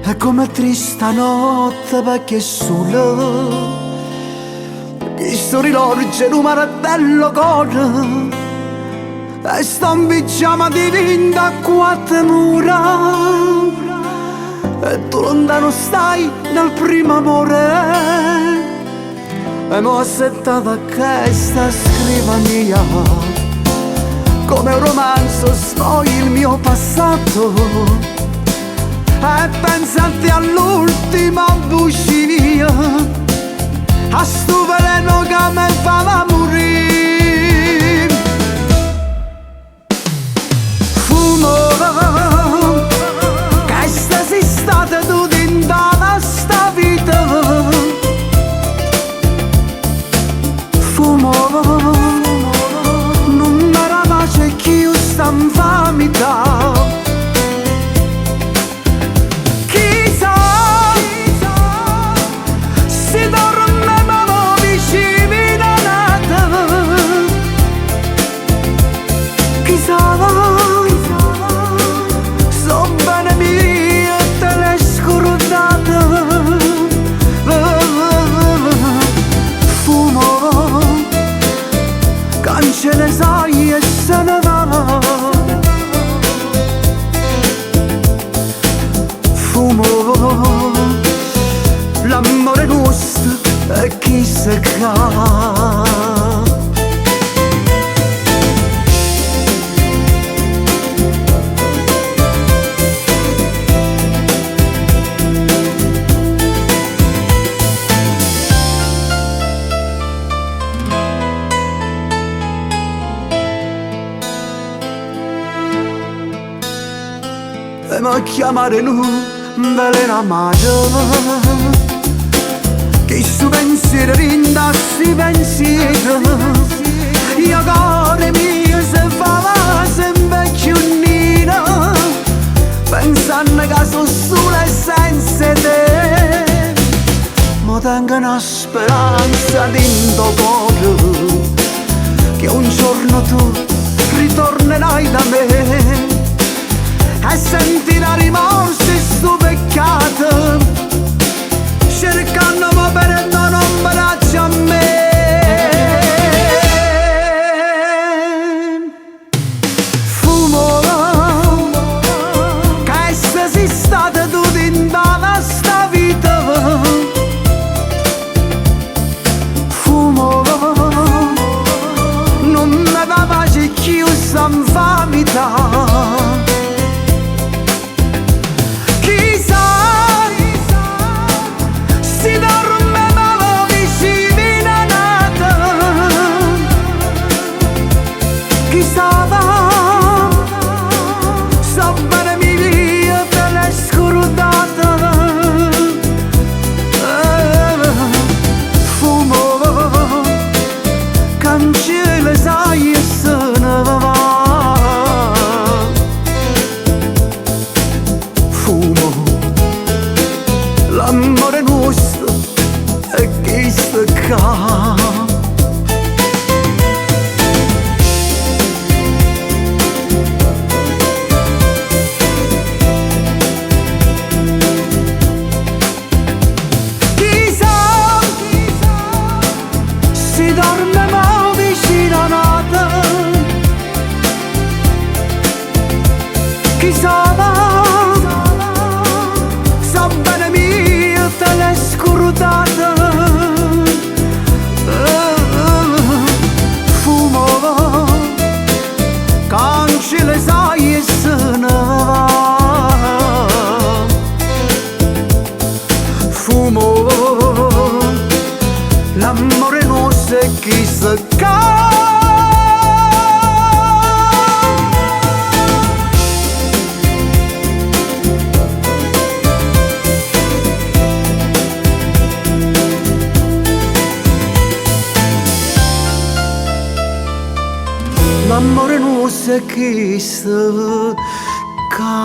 è come triste notte perché è solo. Questo risorge in un martello cuore e sto in pigiama di tinta a quattro mura. E tu lontano stai nel primo amore e mo' assettata questa scrivania. Come un romanzo sfogli il mio passato e pensate all'ultima bugia, a sto veleno che mi fa morire. Fumo, che sei stata tu tentata sta vita. Fumo, non mi era pace che io sta in famità. So bene mia te l'hai scordata. Fumo, cancella sai e se ne va. Fumo, l'amore nostro è chi se ca. E ma chiamare lui veleno amato, che su pensiero rindassi pensiero. Io cuore mio se fa sempre chiunina, pensando che sono solo e senza te. Ma tengo una speranza dentro cuore, che un giorno tu ritornerai da me e sentirà rimorso e sto peccato, cercandomi per non braccio a me. Fumo, che sei stata tu tentata sta vita. Fumo, non mi dà pace che io sto in famità. L'amore nostro è questo qua. Chissà, si dorme ma vicino a nata. Chissà, te l'hai scordata. Fumo, cancella sai e se ne va. Fumo, l'amore nostro è chi se ca. L'amore nostro è chi se ca.